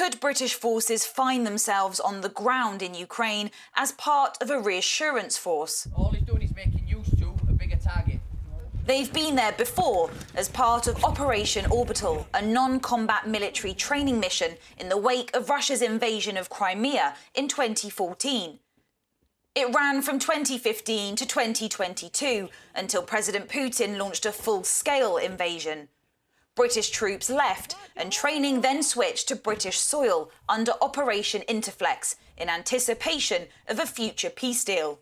Could British forces find themselves on the ground in Ukraine as part of a reassurance force? All he's doing is making use to a bigger target. They've been there before as part of Operation Orbital, a non-combat military training mission in the wake of Russia's invasion of Crimea in 2014. It ran from 2015 to 2022 until President Putin launched a full-scale invasion. British troops left and training then switched to British soil under Operation Interflex in anticipation of a future peace deal.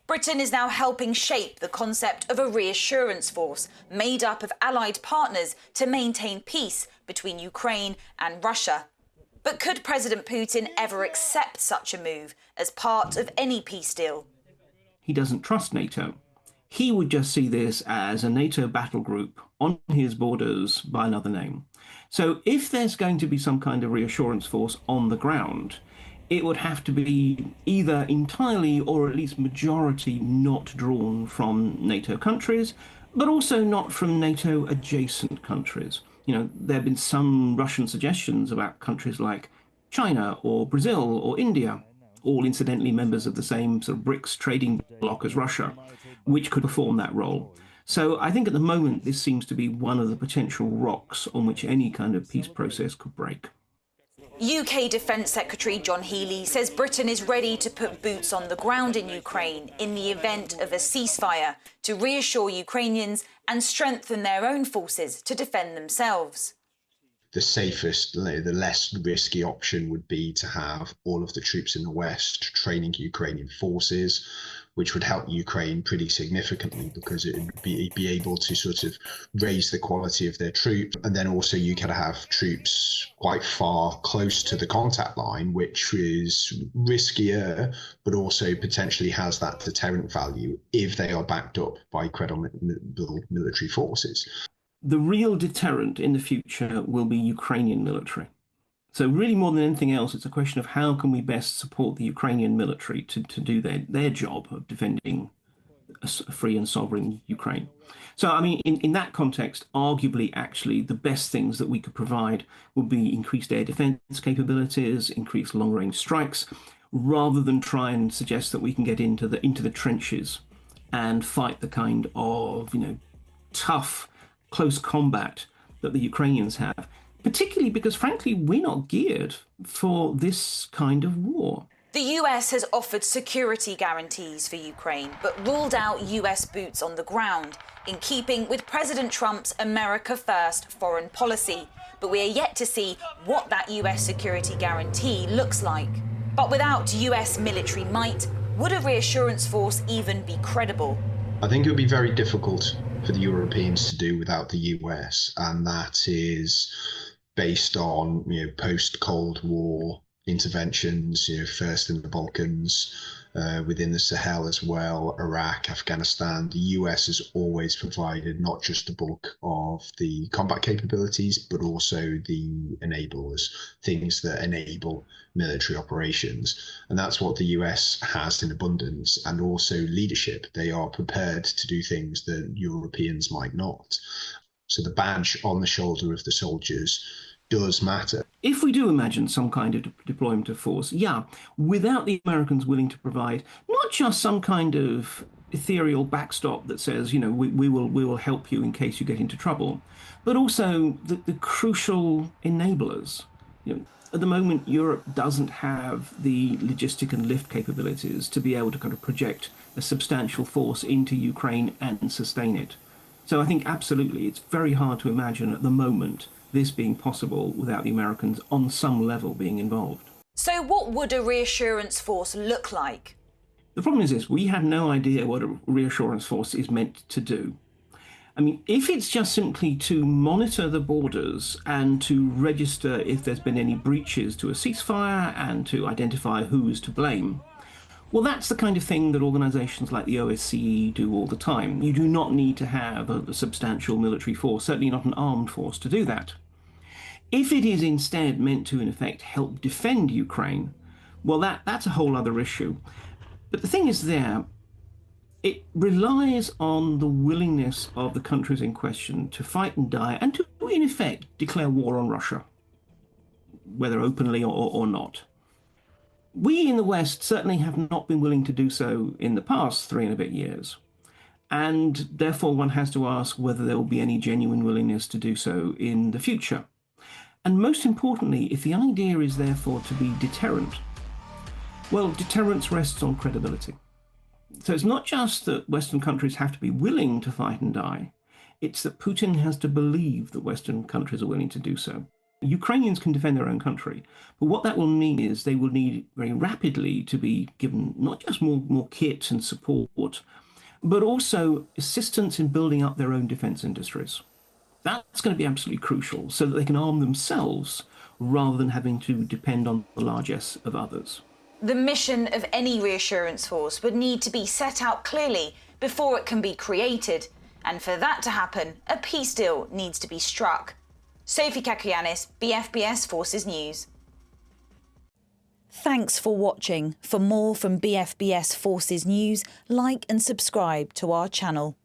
Britain is now helping shape the concept of a reassurance force made up of allied partners to maintain peace between Ukraine and Russia. But could President Putin ever accept such a move as part of any peace deal? He doesn't trust NATO. He would just see this as a NATO battle group on his borders by another name. So if there's going to be some kind of reassurance force on the ground, it would have to be either entirely or at least majority not drawn from NATO countries, but also not from NATO adjacent countries. There have been some Russian suggestions about countries like China or Brazil or India, all incidentally members of the same sort of BRICS trading bloc as Russia, which could perform that role. So I think at the moment this seems to be one of the potential rocks on which any kind of peace process could break. UK Defence Secretary John Healey says Britain is ready to put boots on the ground in Ukraine in the event of a ceasefire to reassure Ukrainians and strengthen their own forces to defend themselves. The safest, the less risky option would be to have all of the troops in the West training Ukrainian forces, which would help Ukraine pretty significantly because it would be able to sort of raise the quality of their troops. And then also you could have troops quite far close to the contact line, which is riskier, but also potentially has that deterrent value if they are backed up by credible military forces. The real deterrent in the future will be Ukrainian military. So really more than anything else, it's a question of how can we best support the Ukrainian military to do their job of defending a free and sovereign Ukraine. So, I mean, in that context, arguably, actually, the best things that we could provide would be increased air defense capabilities, increased long-range strikes, rather than try and suggest that we can get into the trenches and fight the kind of, tough, close combat that the Ukrainians have. Particularly because, frankly, we're not geared for this kind of war. The US has offered security guarantees for Ukraine, but ruled out US boots on the ground, in keeping with President Trump's America First foreign policy. But we are yet to see what that US security guarantee looks like. But without US military might, would a reassurance force even be credible? I think it would be very difficult for the Europeans to do without the US, and that is based on post-Cold War interventions, first in the Balkans, within the Sahel as well, Iraq, Afghanistan. The US has always provided not just the bulk of the combat capabilities, but also the enablers, things that enable military operations. And that's what the US has in abundance, and also leadership. They are prepared to do things that Europeans might not. So the badge on the shoulder of the soldiers does matter. If we do imagine some kind of deployment of force, without the Americans willing to provide not just some kind of ethereal backstop that says, we will help you in case you get into trouble, but also the crucial enablers. At the moment, Europe doesn't have the logistic and lift capabilities to be able to kind of project a substantial force into Ukraine and sustain it. So I think absolutely it's very hard to imagine at the moment this being possible without the Americans on some level being involved. So what would a reassurance force look like? The problem is this: we have no idea what a reassurance force is meant to do. I mean, if it's just simply to monitor the borders and to register if there's been any breaches to a ceasefire and to identify who is to blame, well, that's the kind of thing that organisations like the OSCE do all the time. You do not need to have a substantial military force, certainly not an armed force, to do that. If it is instead meant to, in effect, help defend Ukraine, well, that's a whole other issue. But the thing is it relies on the willingness of the countries in question to fight and die and to, in effect, declare war on Russia. whether openly or not. We in the West certainly have not been willing to do so in the past 3 and a bit years. And therefore, one has to ask whether there will be any genuine willingness to do so in the future. And most importantly, if the idea is therefore to be deterrent, well, deterrence rests on credibility. So it's not just that Western countries have to be willing to fight and die, it's that Putin has to believe that Western countries are willing to do so. Ukrainians can defend their own country, but what that will mean is they will need very rapidly to be given not just more kit and support, but also assistance in building up their own defence industries. That's going to be absolutely crucial so that they can arm themselves rather than having to depend on the largesse of others. The mission of any reassurance force would need to be set out clearly before it can be created. And for that to happen, a peace deal needs to be struck. Sophie Kakianis, BFBS Forces News. Thanks for watching. For more from BFBS Forces News, like and subscribe to our channel.